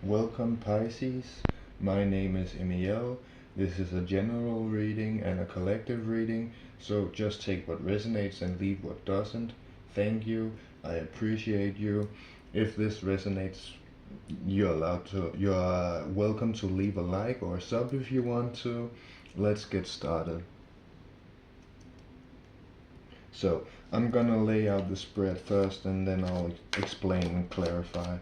Welcome Pisces, my name is Emil. This is a general reading and a collective reading, so just take what resonates and leave what doesn't. Thank you, I appreciate you. If this resonates, you're welcome to leave a like or a sub if you want to. Let's get started. So, I'm gonna lay out the spread first and then I'll explain and clarify.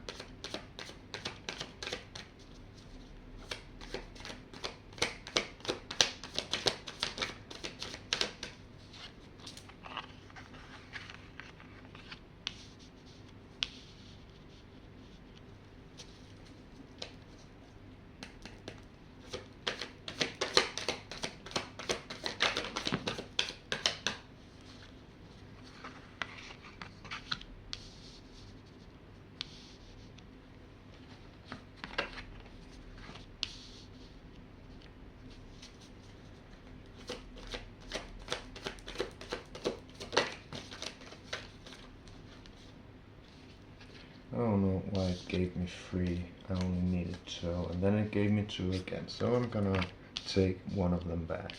I don't know why it gave me 3. I only needed 2, and then it gave me 2 again. So I'm gonna take one of them back.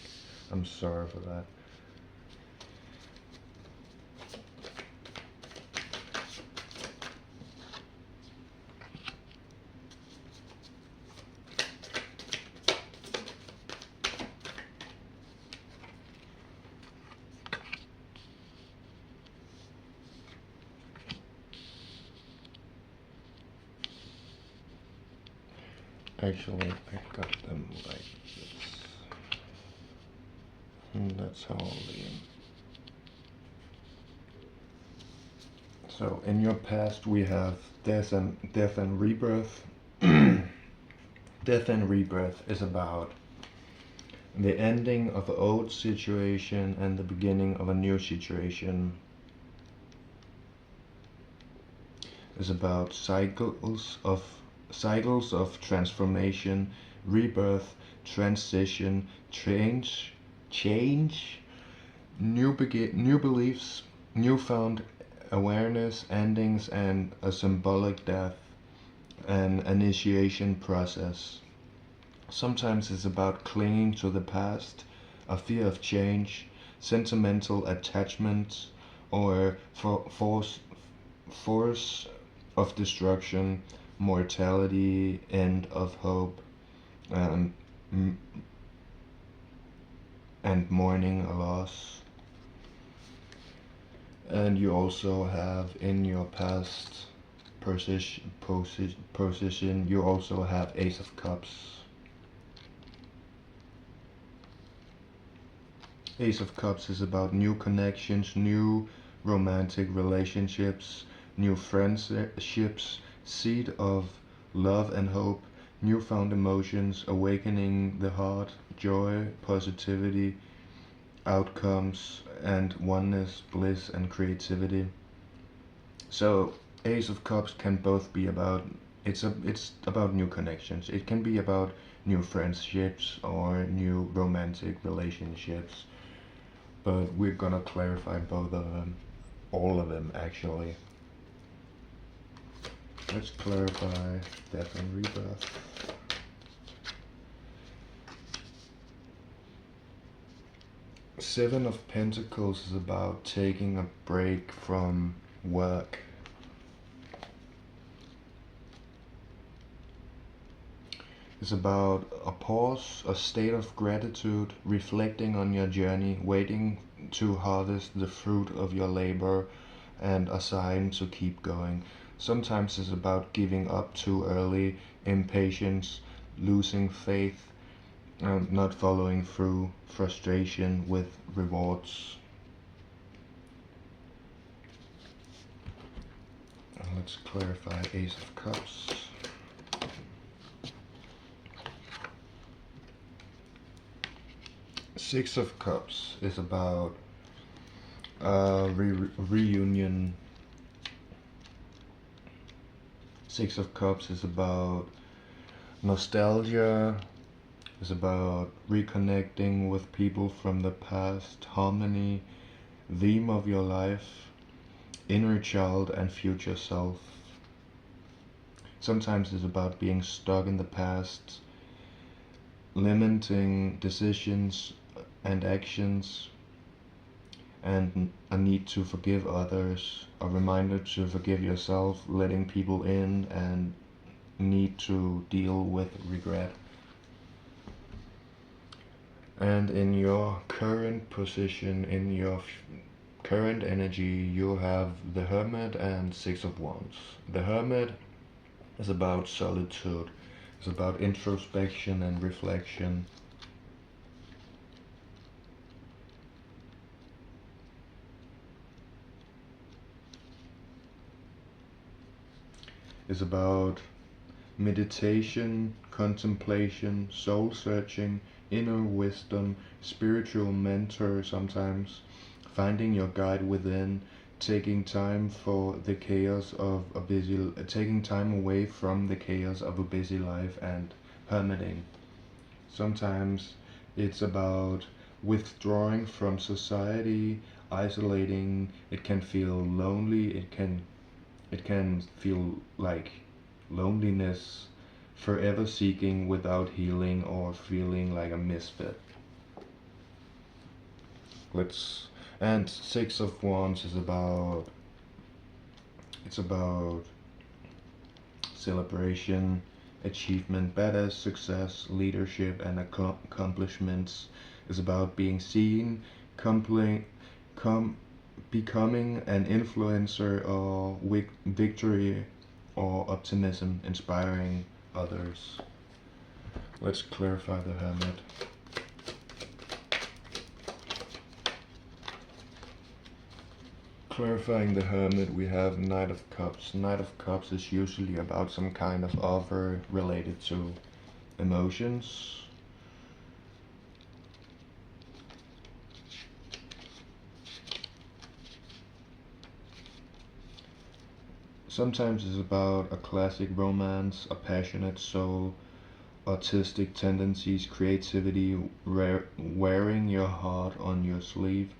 I'm sorry for that. Actually, I got them like this. And that's how I'll leave them. So, in your past, we have death and rebirth. Death and rebirth is about the ending of an old situation and the beginning of a new situation. It's about cycles of transformation, rebirth, transition, change, new beliefs, newfound awareness, endings, and a symbolic death, an initiation process. Sometimes it's about clinging to the past, a fear of change, sentimental attachment, or force of destruction, mortality, end of hope, and mourning a loss. And you also have in your past position, you also have Ace of Cups. Ace of Cups is about new connections, new romantic relationships, new friendships, seed of love and hope, newfound emotions, awakening the heart, joy, positivity, outcomes, and oneness, bliss, and creativity. So Ace of Cups can both be about it's about new connections. It can be about new friendships or new romantic relationships. But we're gonna clarify both of them, all of them actually. Let's clarify death and rebirth. Seven of Pentacles is about taking a break from work. It's about a pause, a state of gratitude, reflecting on your journey, waiting to harvest the fruit of your labor, and a sign to keep going. Sometimes it's about giving up too early, impatience, losing faith, not following through, frustration with rewards. Let's clarify Ace of Cups. Six of Cups is about reunion. Six of Cups is about nostalgia, is about reconnecting with people from the past, harmony, theme of your life, inner child and future self. Sometimes it's about being stuck in the past, limiting decisions and actions, and a need to forgive others, a reminder to forgive yourself, letting people in, and need to deal with regret. And in your current position, in your current energy, you have the Hermit and Six of Wands. The Hermit is about solitude, it's about introspection and reflection. It's about meditation, contemplation, soul searching, inner wisdom, spiritual mentor sometimes, finding your guide within, taking time for the chaos of a busy, taking time away from the chaos of a busy life, and hermiting. Sometimes it's about withdrawing from society, isolating. It can feel lonely. It can feel like loneliness, forever seeking without healing, or feeling like a misfit. Let's and Six of Wands is about, it's about celebration, achievement, badass success, leadership, and accomplishments. Is about being seen, compli- com- becoming an influencer, or victory, or optimism, inspiring others. Let's clarify the Hermit. Clarifying the Hermit, we have Knight of Cups. Knight of Cups is usually about some kind of offer related to emotions. Sometimes it's about a classic romance, a passionate soul, artistic tendencies, creativity, wearing your heart on your sleeve,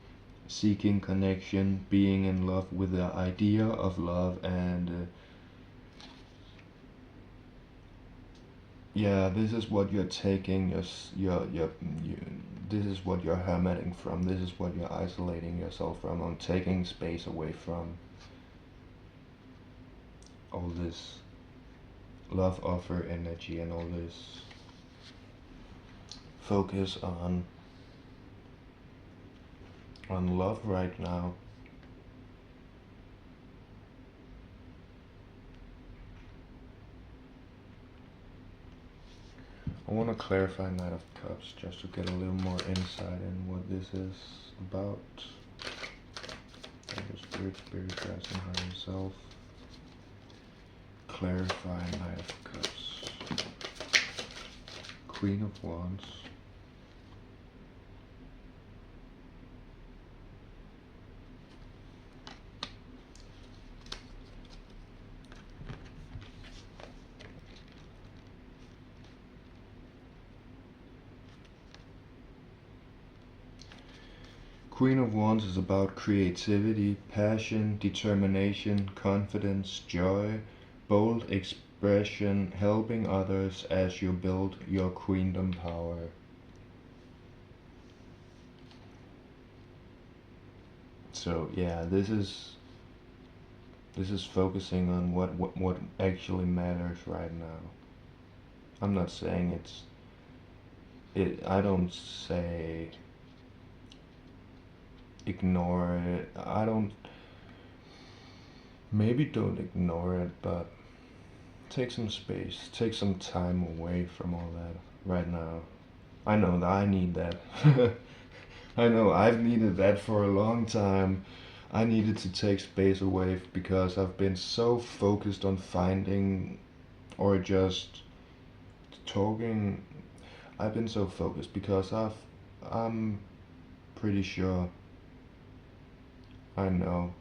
seeking connection, being in love with the idea of love, and yeah, this is what you're taking this is what you're hermiting from. This is what you're isolating yourself from. I'm taking space away from all this love offer energy and all this focus on love right now. I want to clarify Knight of Cups just to get a little more insight in what this is about. Spirit guides and higher self. Clarify Knight of Cups. Queen of Wands. Queen of Wands is about creativity, passion, determination, confidence, joy, bold expression, helping others as you build your queendom power. So yeah, this is focusing on what actually matters right now. I'm not saying I don't say ignore it. Maybe don't ignore it, but take some space, take some time away from all that right now. I know that I need that. I know I've needed that for a long time. I needed to take space away because I've been so focused on finding or just talking. I've been so focused because I'm pretty sure I know,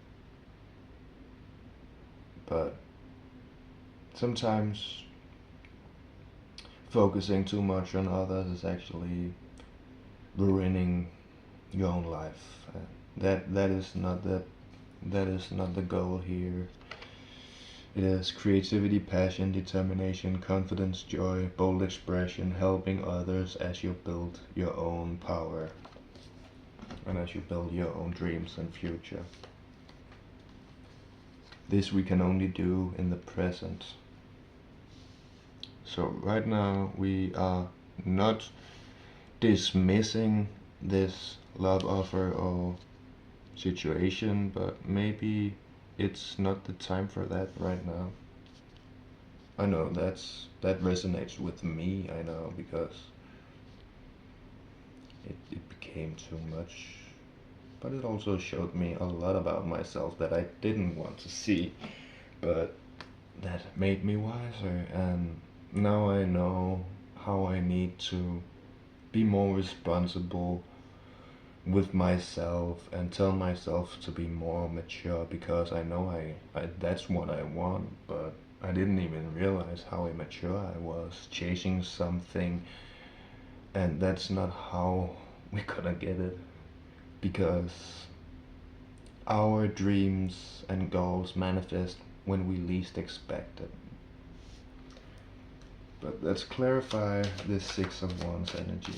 but sometimes focusing too much on others is actually ruining your own life. That is not the goal here. It is creativity, passion, determination, confidence, joy, bold expression, helping others as you build your own power and as you build your own dreams and future. This we can only do in the present. So right now we are not dismissing this love offer or situation, but maybe it's not the time for that right now. I know that resonates with me, I know, because it became too much. But it also showed me a lot about myself that I didn't want to see, but that made me wiser, and now I know how I need to be more responsible with myself and tell myself to be more mature, because I know I that's what I want, but I didn't even realize how immature I was chasing something, and that's not how we gonna get it, because our dreams and goals manifest when we least expect it. But let's clarify this Six of Wands energy.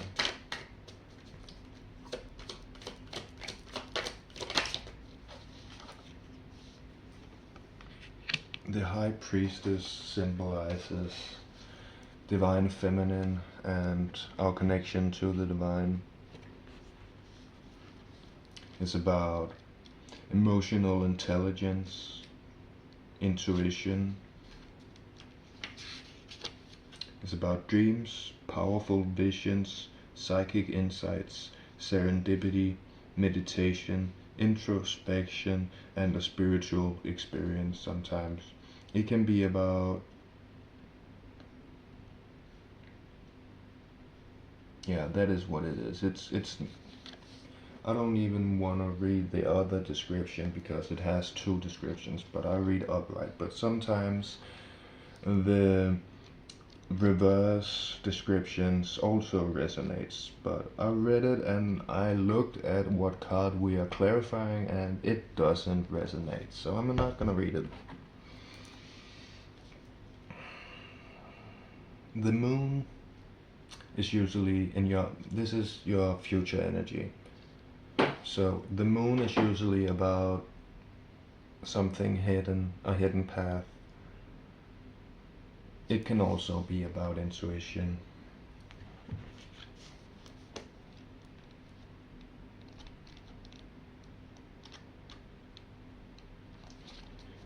The High Priestess symbolizes divine feminine and our connection to the divine. It's about emotional intelligence, intuition. It's about dreams, powerful visions, psychic insights, serendipity, meditation, introspection, and a spiritual experience sometimes. It can be about, yeah, that is what it is. It's I don't even want to read the other description because it has two descriptions, but I read upright. But sometimes the reverse descriptions also resonates, but I read it and I looked at what card we are clarifying and it doesn't resonate, so I'm not gonna read it. The moon is usually in your, this is your future energy. So the moon is usually about something hidden, a hidden path. It can also be about intuition.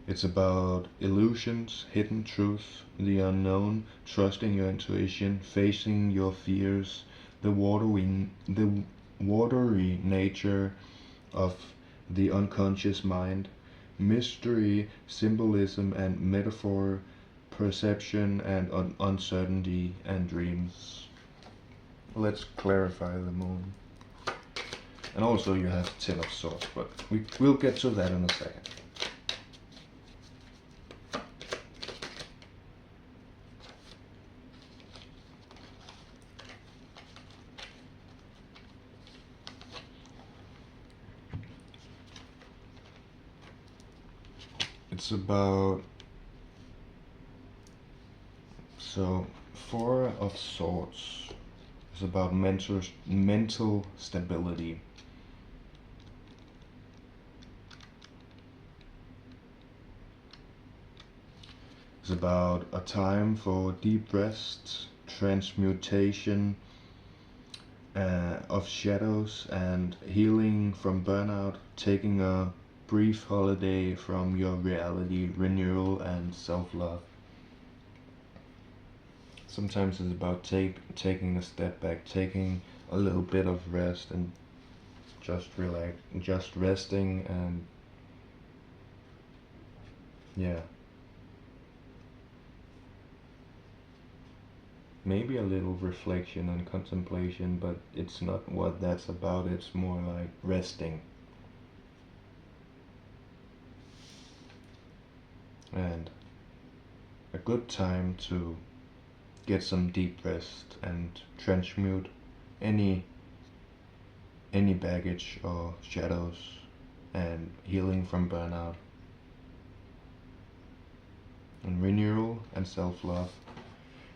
It's about illusions, hidden truths, the unknown, trusting your intuition, facing your fears, the watery nature of the unconscious mind, mystery, symbolism and metaphor, perception and uncertainty and dreams. Let's clarify the moon. And also you have Ten of Swords, but we'll get to that in a second. It's about, so Four of Swords is about mental stability. It's about a time for deep rest, transmutation of shadows and healing from burnout, taking a brief holiday from your reality, renewal and self-love. Sometimes it's about taking a step back, taking a little bit of rest and just relax, just resting, and yeah. Maybe a little reflection and contemplation, but it's not what that's about, it's more like resting. And a good time to get some deep rest and transmute any baggage or shadows, and healing from burnout. and renewal and self-love.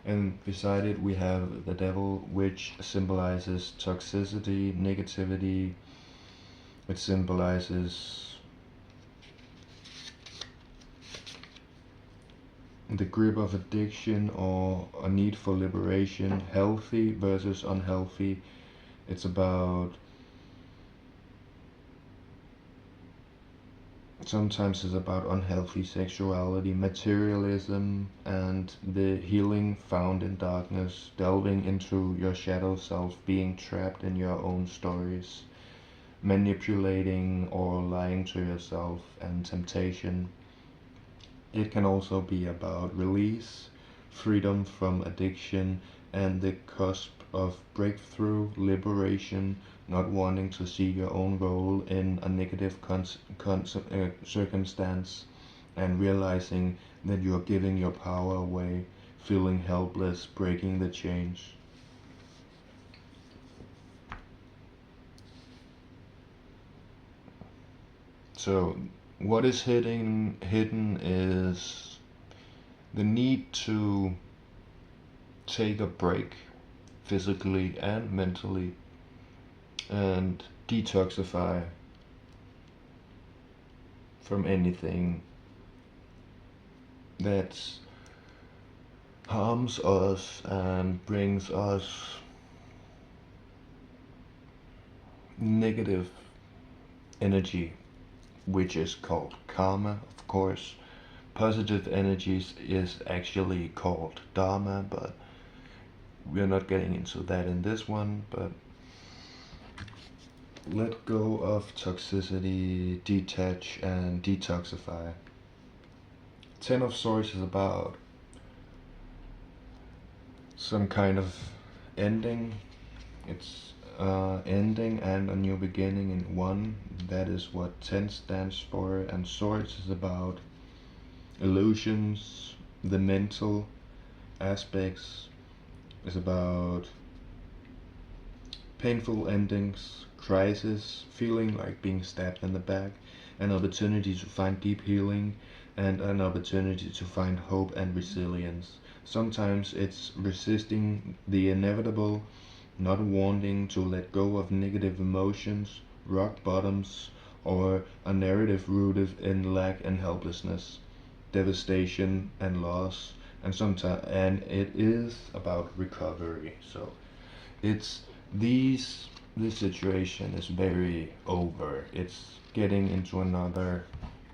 And beside it we have the devil, which symbolizes toxicity, negativity. It symbolizes the grip of addiction or a need for liberation, healthy versus unhealthy. It's about, sometimes it's about unhealthy sexuality, materialism, and the healing found in darkness, delving into your shadow self, being trapped in your own stories, manipulating or lying to yourself, and temptation. It can also be about release, freedom from addiction, and the cusp of breakthrough, liberation, not wanting to see your own role in a negative circumstance, and realizing that you are giving your power away, feeling helpless, breaking the chains. So what is hidden is the need to take a break physically and mentally and detoxify from anything that harms us and brings us negative energy, which is called karma, of course. Positive energies is actually called dharma, but we're not getting into that in this one. But let go of toxicity, detach and detoxify. Ten of Swords is about some kind of ending. It's ending and a new beginning in one. That is what 10 stands for. And Swords is about illusions, the mental aspects, is about painful endings, crisis, feeling like being stabbed in the back, an opportunity to find deep healing, and an opportunity to find hope and resilience. Sometimes it's resisting the inevitable, not wanting to let go of negative emotions, rock bottoms, or a narrative rooted in lack and helplessness, devastation and loss, and it is about recovery. So it's this situation is very over. It's getting into another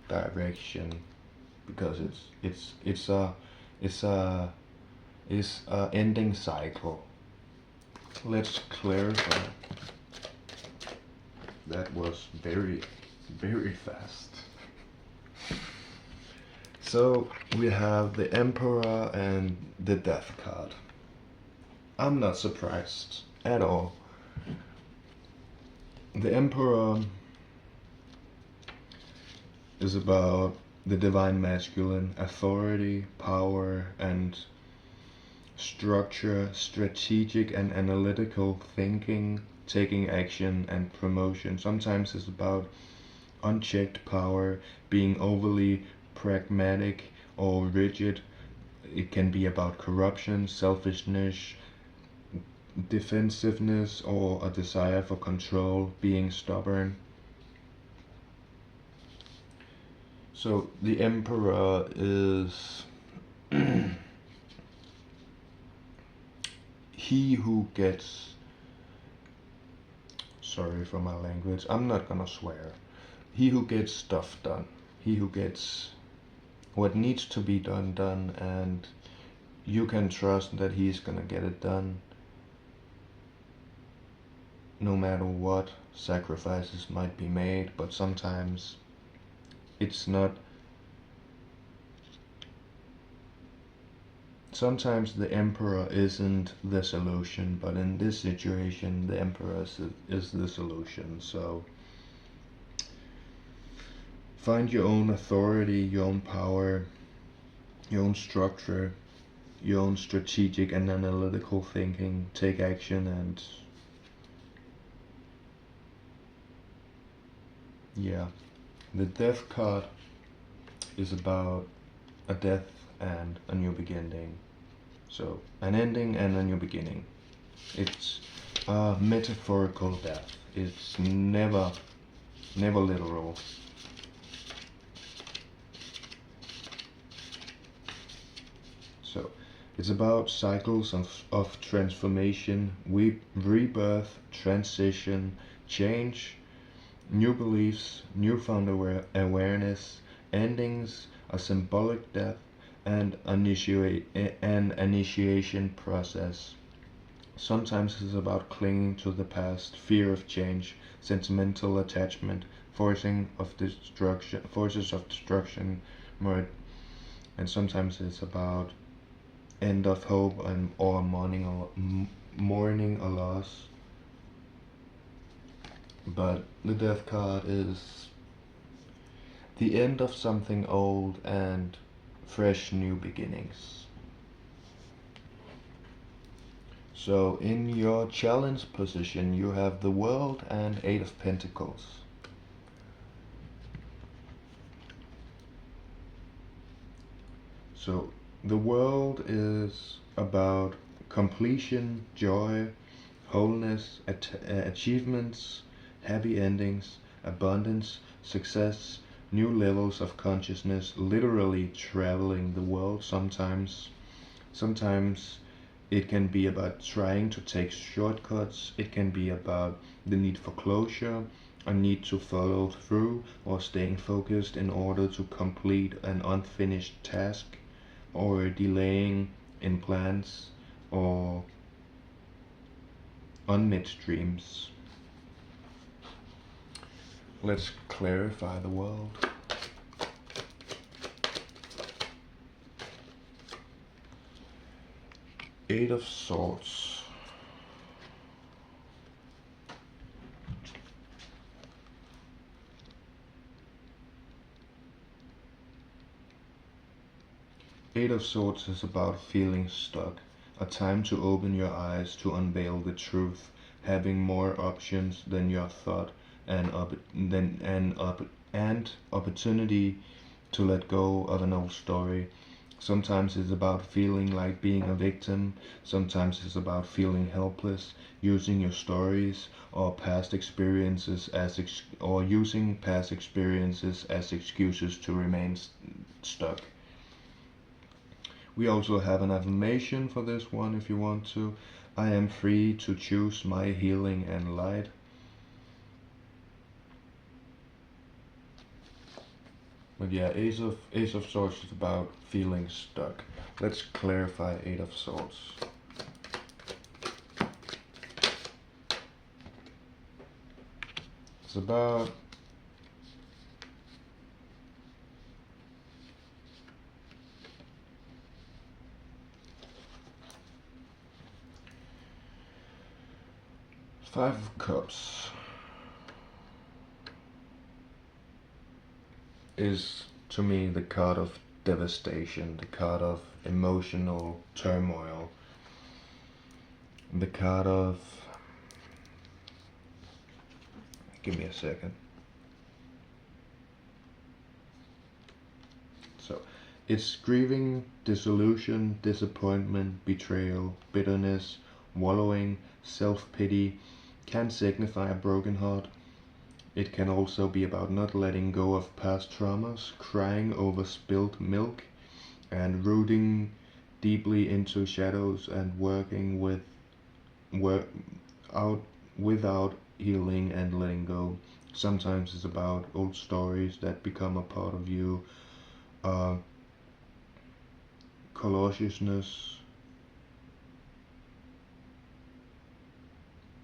direction because it's a ending cycle. Let's clarify. That was very fast. So we have the Emperor and the Death card. I'm not surprised at all. The Emperor is about the divine masculine, authority, power, and structure, strategic and analytical thinking, taking action, and promotion. Sometimes it's about unchecked power, being overly pragmatic or rigid. It can be about corruption, selfishness, defensiveness, or a desire for control, being stubborn. So the Emperor is he who gets, sorry for my language, I'm not gonna swear, he who gets stuff done, he who gets what needs to be done, and you can trust that he's gonna get it done no matter what sacrifices might be made. But sometimes it's not. Sometimes the Emperor isn't the solution, but in this situation the Emperor is the solution. So find your own authority, your own power, your own structure, your own strategic and analytical thinking, take action, and yeah. The Death card is about a death and a new beginning. So, an ending and a new beginning. It's a metaphorical death. It's never literal. So, it's about cycles of transformation, rebirth, transition, change, new beliefs, newfound awareness, endings, a symbolic death, and an initiation process. Sometimes it's about clinging to the past, fear of change, sentimental attachment, forces of destruction, and sometimes it's about end of hope or mourning a loss. But the death card is the end of something old and fresh new beginnings. So in your challenge position you have the World and Eight of Pentacles. So the World is about completion, joy, wholeness, achievements, happy endings, abundance, success, new levels of consciousness, literally traveling the world sometimes. Sometimes it can be about trying to take shortcuts. It can be about the need for closure, a need to follow through, or staying focused in order to complete an unfinished task, or delaying in plans, or unmet dreams. Let's clarify the world. Eight of Swords. Eight of Swords is about feeling stuck, a time to open your eyes to unveil the truth, having more options than you thought, and opportunity to let go of an old story. Sometimes it's about feeling like being a victim. Sometimes it's about feeling helpless, using your stories or past experiences or using past experiences as excuses to remain stuck. We also have an affirmation for this one if you want to. I am free to choose my healing and light. But yeah, Ace of Swords is about feeling stuck. Let's clarify Eight of Swords. It's about Five of Cups is to me the card of devastation, the card of emotional turmoil, the card of, give me a second. So it's grieving, disillusion, disappointment, betrayal, bitterness, wallowing, self-pity, can signify a broken heart. It can also be about not letting go of past traumas, crying over spilled milk, and rooting deeply into shadows and working without healing and letting go. Sometimes it's about old stories that become a part of you, cautiousness,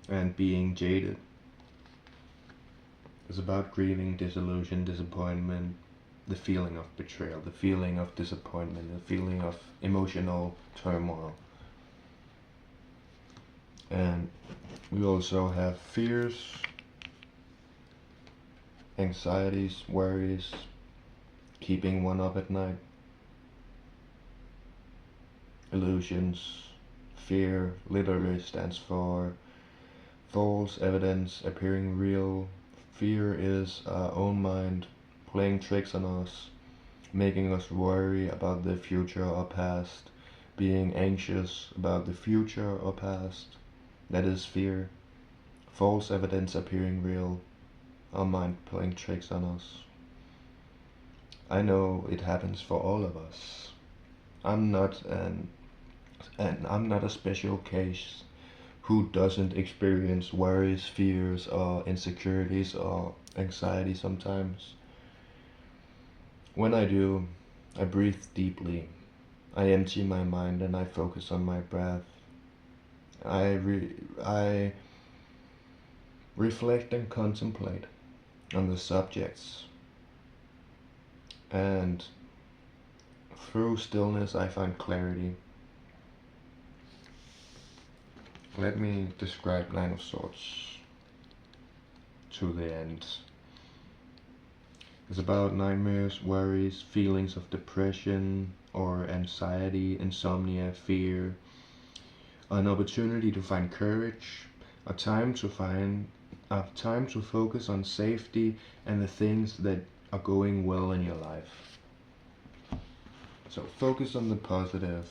and being jaded. It's about grieving, disillusion, disappointment, the feeling of betrayal, the feeling of disappointment, the feeling of emotional turmoil. And we also have fears, anxieties, worries, keeping one up at night, illusions. Fear literally stands for false evidence appearing real. Fear is our own mind playing tricks on us. making us worry about the future or past, being anxious about the future or past. That is fear. False evidence appearing real, our mind playing tricks on us. I know it happens for all of us. I'm not I'm not a special case who doesn't experience worries, fears, or insecurities or anxiety sometimes. When I do, I breathe deeply. I empty my mind and I focus on my breath. I reflect and contemplate on the subjects. And through stillness I find clarity. Let me describe Nine of Swords to the end. It's about nightmares, worries, feelings of depression or anxiety, insomnia, fear, an opportunity to find courage, a time to focus on safety and the things that are going well in your life. So focus on the positive.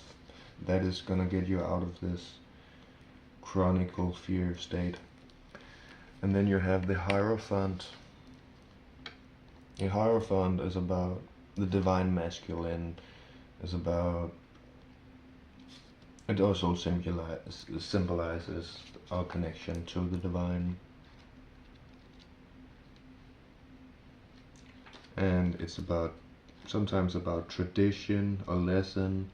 That is gonna get you out of this chronicle fear state. And then you have the Hierophant. The Hierophant is about the divine masculine, is about, it also symbolizes our connection to the divine. And it's about, sometimes about tradition or lesson,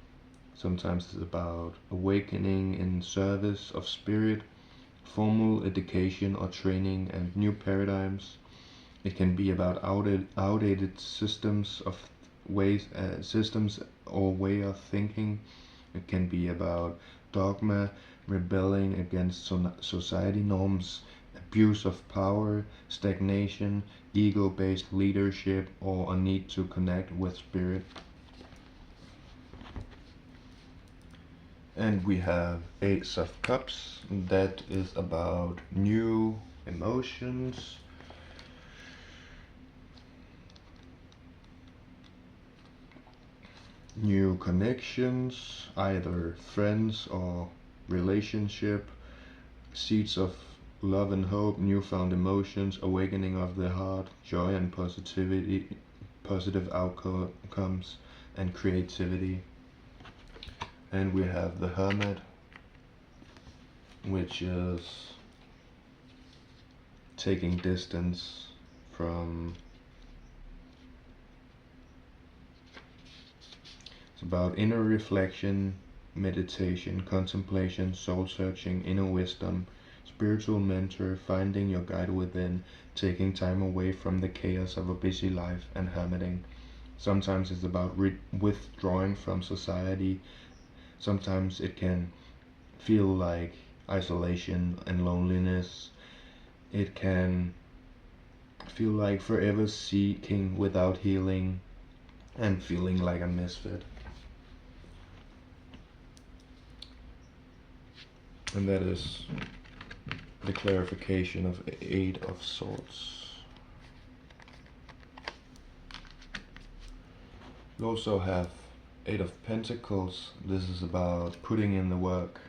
sometimes it's about awakening in service of spirit, formal education or training and new paradigms. It can be about outdated systems or way of thinking. It can be about dogma, rebelling against society norms, abuse of power, stagnation, ego-based leadership, or a need to connect with spirit. And we have Ace of Cups. That is about new emotions, new connections, either friends or relationship, seeds of love and hope, newfound emotions, awakening of the heart, joy and positivity, positive outcomes, and creativity. And we have the Hermit, which is taking distance from, it's about inner reflection, meditation, contemplation, soul searching, inner wisdom, spiritual mentor, finding your guide within, taking time away from the chaos of a busy life, and hermiting. Sometimes it's about withdrawing from society. Sometimes it can feel like isolation and loneliness. It can feel like forever seeking without healing and feeling like a misfit. And that is the clarification of Eight of Swords. We also have Eight of Pentacles. This is about putting in the work.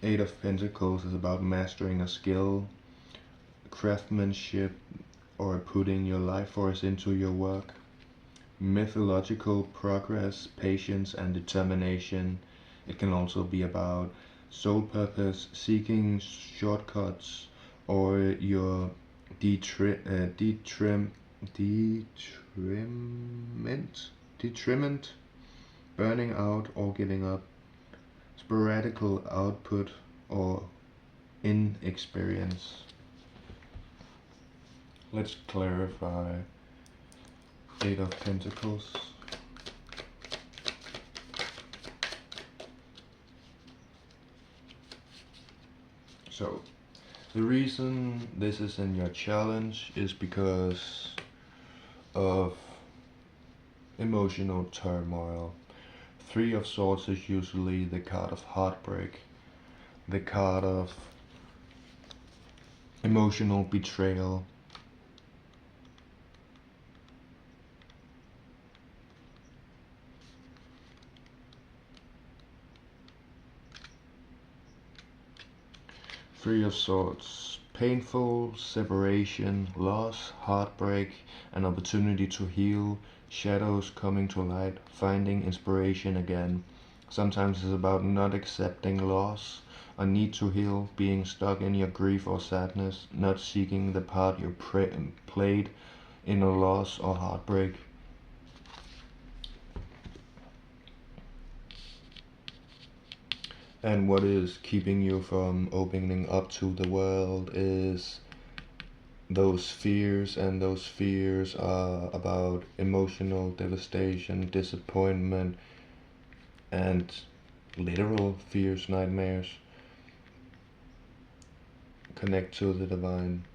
Eight of Pentacles is about mastering a skill, craftsmanship, or putting your life force into your work. Mythological progress, patience, and determination. It can also be about soul purpose, seeking shortcuts, or your detriment, burning out or giving up, sporadical output, or inexperience. Let's clarify Eight of Pentacles. So, the reason this is in your challenge is because of emotional turmoil. Three of Swords is usually the card of heartbreak, the card of emotional betrayal. Three of Swords. Painful separation, loss, heartbreak, an opportunity to heal, shadows coming to light, finding inspiration again. Sometimes it's about not accepting loss, a need to heal, being stuck in your grief or sadness, not seeking the part you played in a loss or heartbreak. And what is keeping you from opening up to the world is those fears, and those fears are about emotional devastation, disappointment, and literal fears, nightmares. Connect to the divine.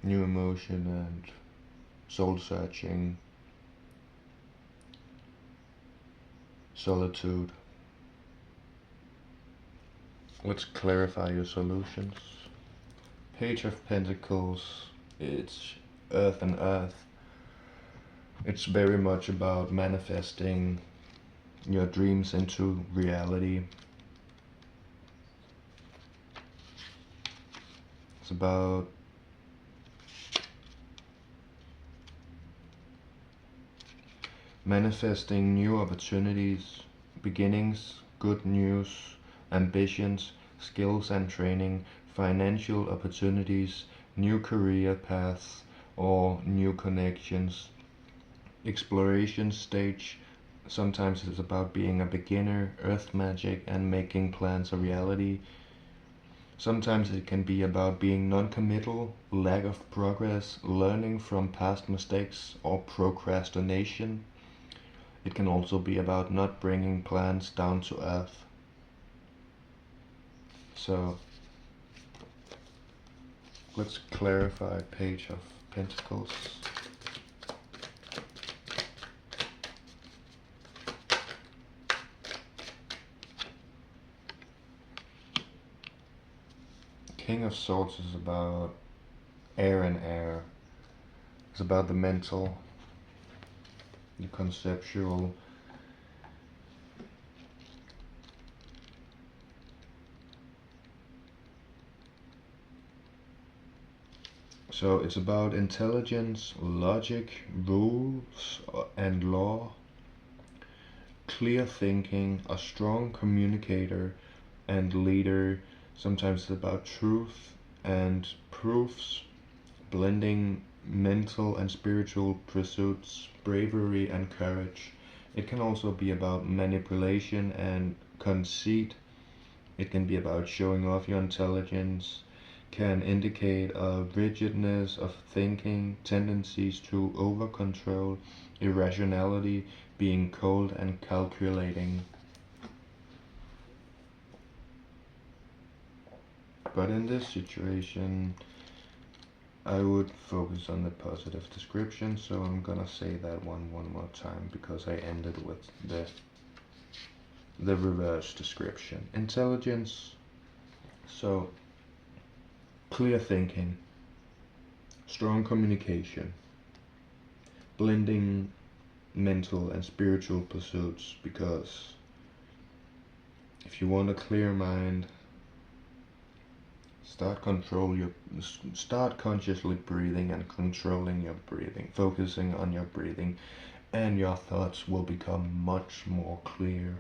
New emotion and soul searching, solitude. Let's clarify your solutions. Page of Pentacles, it's earth and earth. It's very much about manifesting your dreams into reality. It's about manifesting new opportunities, beginnings, good news, ambitions, skills and training, financial opportunities, new career paths, or new connections. Exploration stage. Sometimes it's about being a beginner, earth magic, and making plans a reality. Sometimes it can be about being non-committal, lack of progress, learning from past mistakes, or procrastination. It can also be about not bringing plans down to earth. So let's clarify Page of Pentacles. King of Swords is about air and air. It's about the mental, the conceptual. So it's about intelligence, logic, rules and law, clear thinking, a strong communicator and leader. Sometimes it's about truth and proofs, blending mental and spiritual pursuits, bravery and courage. It can also be about manipulation and conceit. It can be about showing off your intelligence, can indicate a rigidness of thinking, tendencies to over-control, irrationality, being cold and calculating. But in this situation, I would focus on the positive description, so I'm gonna say that one more time because I ended with the reverse description. Intelligence, so clear thinking, strong communication, blending mental and spiritual pursuits, because if you want a clear mind, start consciously breathing and controlling your breathing, focusing on your breathing, and your thoughts will become much more clear.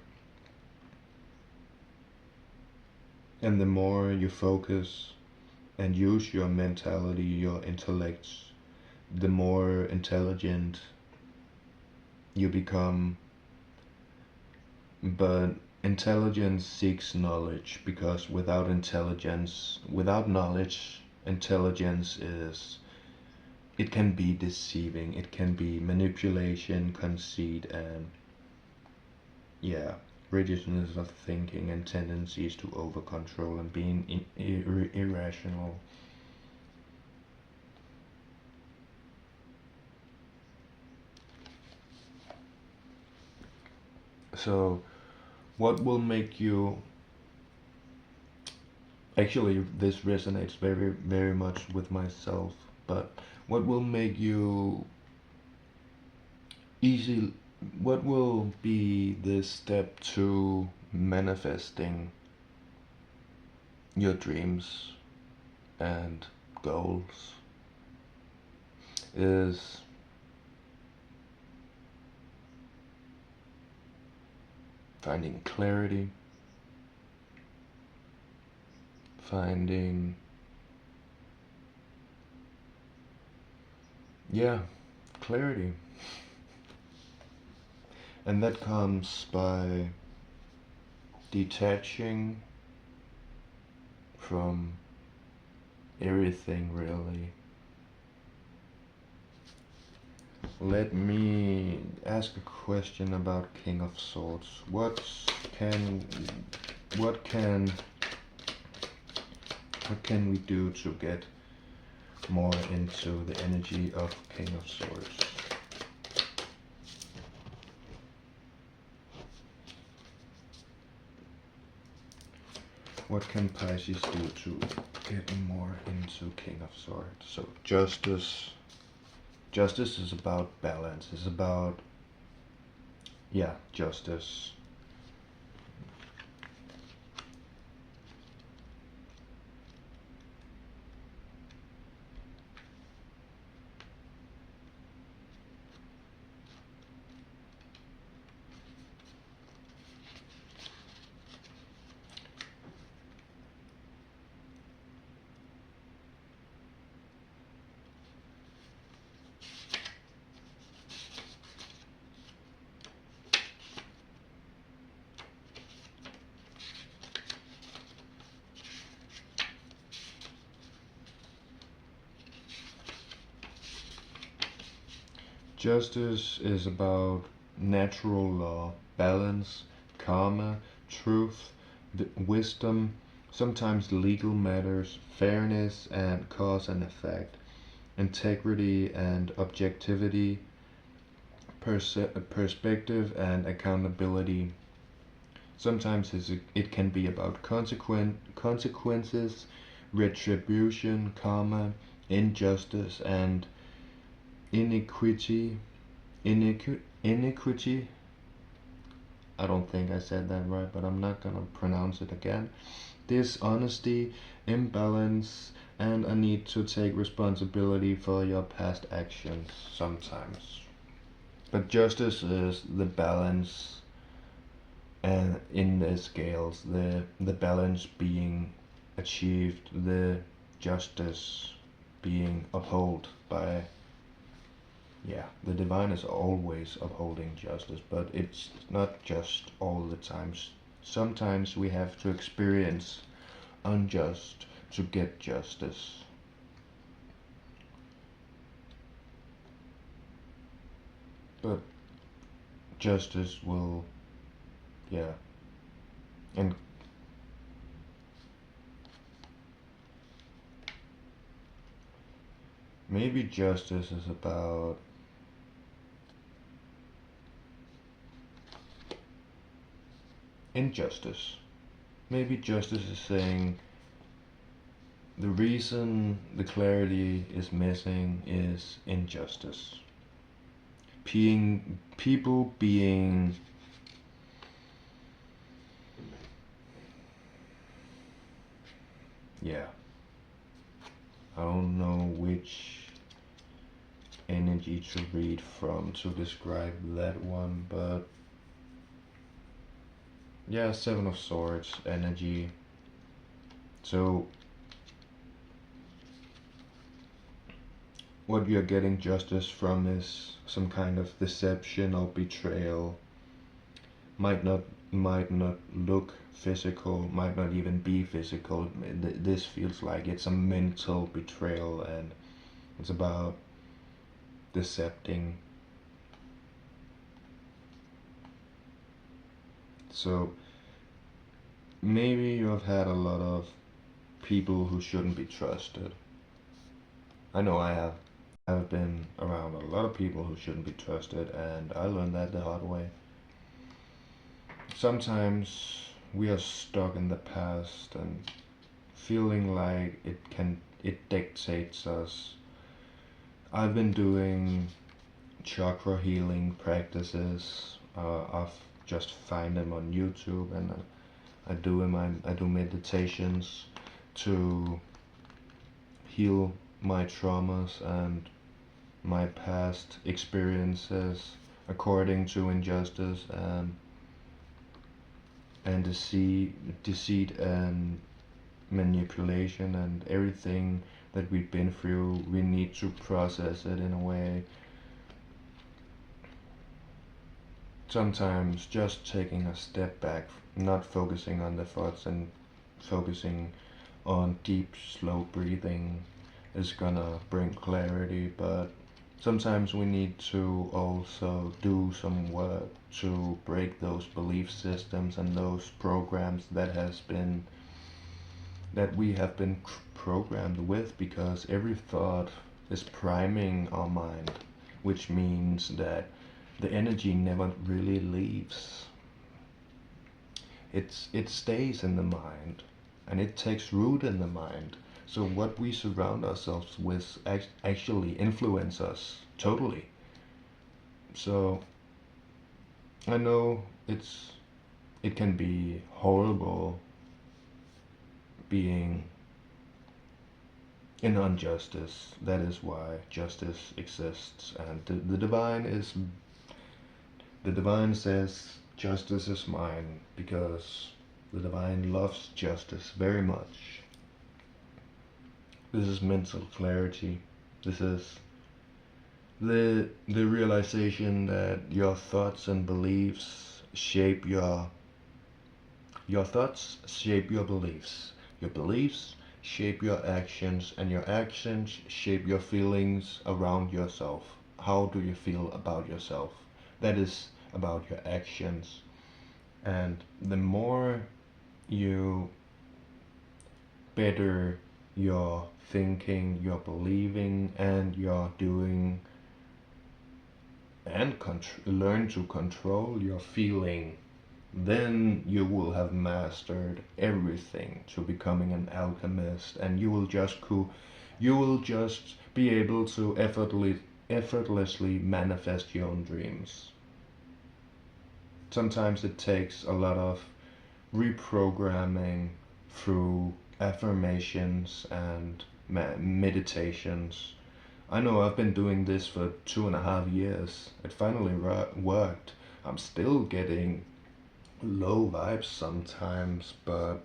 And the more you focus and use your mentality, your intellect, the more intelligent you become. But intelligence seeks knowledge, because without knowledge, intelligence it can be deceiving, it can be manipulation, conceit, and yeah, rigidness of thinking and tendencies to over control and being irrational. So what will make you Actually, this resonates very, very much with myself. But what will make you easy? What will be the step to manifesting your dreams and goals? Is finding clarity, finding, yeah, clarity. And that comes by detaching from everything, really. Let me ask a question about King of Swords. Can what can what can we do to get more into the energy of King of Swords? What can Pisces do to get more into King of Swords? So justice. Justice is about balance. It's about, yeah, justice. Justice is about natural law, balance, karma, truth, wisdom, sometimes legal matters, fairness and cause and effect, integrity and objectivity, perspective and accountability. Sometimes it can be about consequences, retribution, karma, injustice, and iniquity. Iniquity. I don't think I said that right, but I'm not gonna pronounce it again. Dishonesty, imbalance, and a need to take responsibility for your past actions sometimes. But justice is the balance, and in the scales, the balance being achieved, the justice being upheld by, yeah, the divine is always upholding justice, but it's not just all the times. Sometimes we have to experience unjust to get justice. But justice will, yeah, and maybe justice is about injustice. Maybe justice is saying the reason the clarity is missing is injustice. People being, yeah, I don't know which energy to read from to describe that one, but yeah, Seven of Swords energy. So what you're getting justice from is some kind of deception or betrayal. Might not look physical, might not even be physical. This feels like it's a mental betrayal, and it's about decepting. So maybe you have had a lot of people who shouldn't be trusted. I know I have. I've been around a lot of people who shouldn't be trusted, and I learned that the hard way. Sometimes we are stuck in the past and feeling like it dictates us. I've been doing chakra healing practices. I've just find them on YouTube, and I do meditations to heal my traumas and my past experiences according to injustice and deceit and manipulation and everything that we've been through. We need to process it in a way. Sometimes just taking a step back, not focusing on the thoughts and focusing on deep, slow breathing is gonna bring clarity, but sometimes we need to also do some work to break those belief systems and those programs that we have been programmed with, because every thought is priming our mind, which means that the energy never really leaves. It stays in the mind and it takes root in the mind. So what we surround ourselves with actually influence us totally. So I know it can be horrible being in injustice. That is why justice exists, and the divine says justice is mine, because the divine loves justice very much. This is mental clarity. This is the realization that your thoughts and beliefs shape your thoughts shape your beliefs. Your beliefs shape your actions, and your actions shape your feelings around yourself. How do you feel about yourself? That is about your actions. And the more you better your thinking, your believing, and your doing, and learn to control your feeling, then you will have mastered everything to becoming an alchemist, and you will just be able to effortlessly manifest your own dreams. Sometimes it takes a lot of reprogramming through affirmations and meditations. I know I've been doing this for 2.5 years. It finally worked. I'm still getting low vibes sometimes, but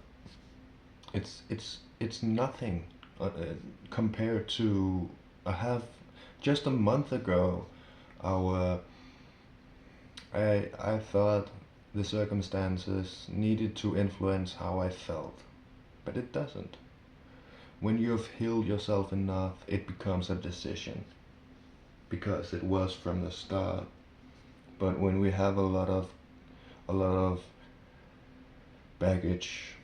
it's nothing compared to I have just a month ago. Our I thought the circumstances needed to influence how I felt, but it doesn't. When you've healed yourself enough, it becomes a decision, because it was from the start. But when we have a lot of baggage,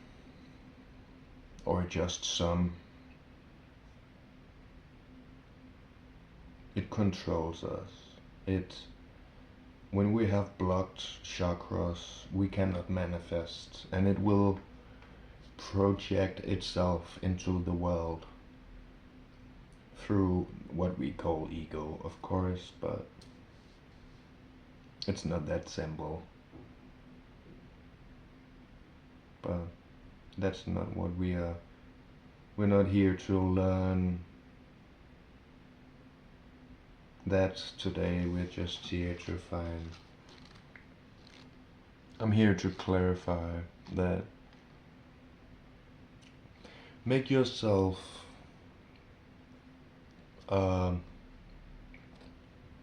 or just some, it controls us. When we have blocked chakras, we cannot manifest, and it will project itself into the world through what we call ego, of course, but it's not that simple. But that's not what we are. We're not here to learn that today. We're just here to find. I'm here to clarify that make yourself a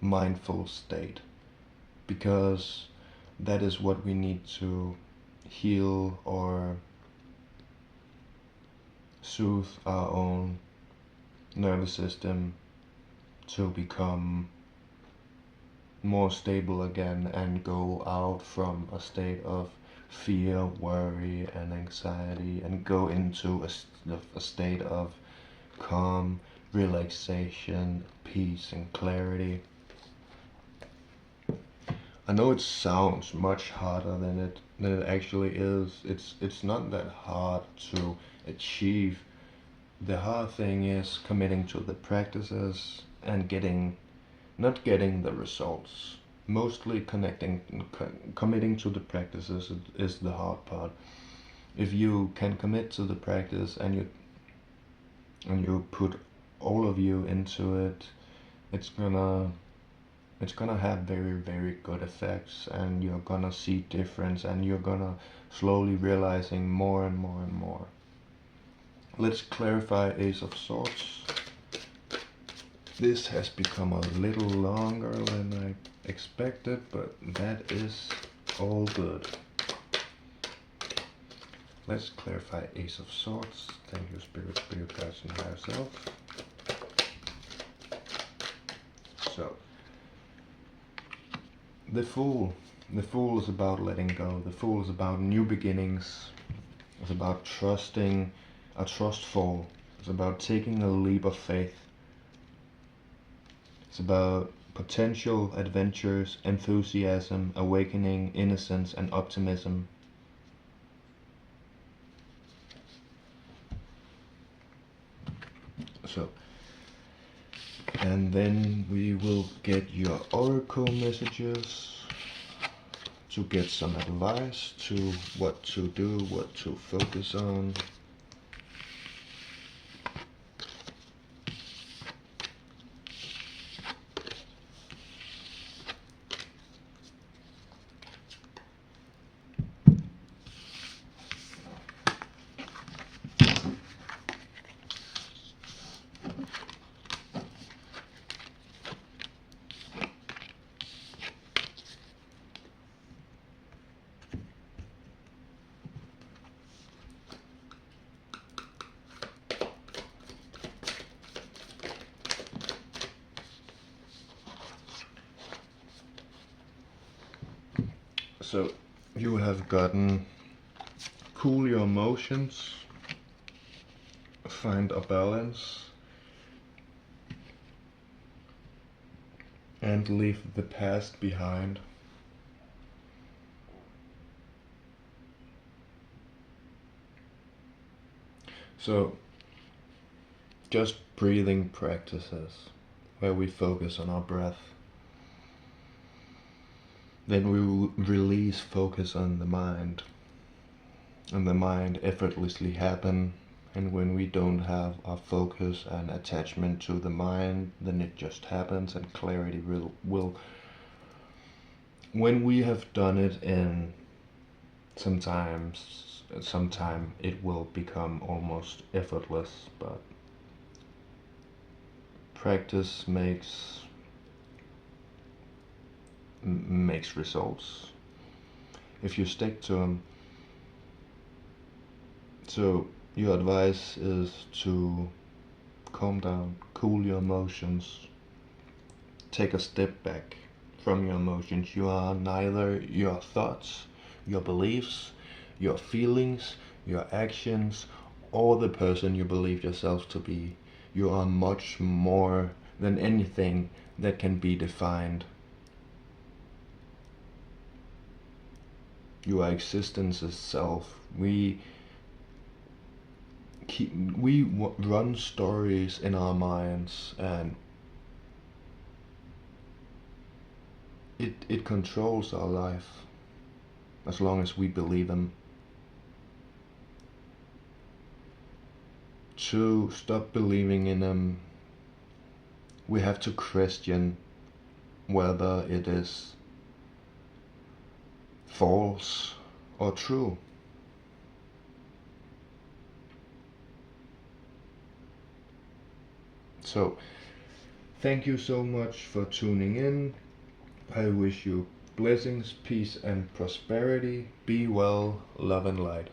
mindful state, because that is what we need to heal or soothe our own nervous system to become more stable again and go out from a state of fear, worry, and anxiety, and go into a state of calm, relaxation, peace, and clarity. I know it sounds much harder than it actually is. It's not that hard to achieve. The hard thing is committing to the practices and not getting the results. Mostly committing to the practices is the hard part. If you can commit to the practice and you put all of you into it, it's gonna have very, very good effects, and you're gonna see difference, and you're gonna slowly realizing more and more and more. Let's clarify Ace of Swords. This has become a little longer than I expected, but that is all good. Let's clarify Ace of Swords. Thank you, Spirit, Guides, and Higher Self. So, the Fool. The Fool is about letting go. The Fool is about new beginnings. It's about trusting, a trustful. It's about taking a leap of faith. It's about potential, adventures, enthusiasm, awakening, innocence, and optimism. So, and then we will get your oracle messages to get some advice to what to do, what to focus on. So you have gotten cool your emotions, find a balance, and leave the past behind. So just breathing practices where we focus on our breath. Then we will release focus on the mind, and the mind effortlessly happen. And when we don't have our focus and attachment to the mind, then it just happens, and clarity will when we have done it in sometime it will become almost effortless, but practice makes results if you stick to them. So your advice is to calm down, cool your emotions, take a step back from your emotions. You are neither your thoughts, your beliefs, your feelings, your actions, or the person you believe yourself to be. You are much more than anything that can be defined. Your existence itself. We run stories in our minds, and it controls our life as long as we believe them. To stop believing in them, we have to question whether it is false or true. So, thank you so much for tuning in. I wish you blessings, peace, and prosperity. Be well, love, and light.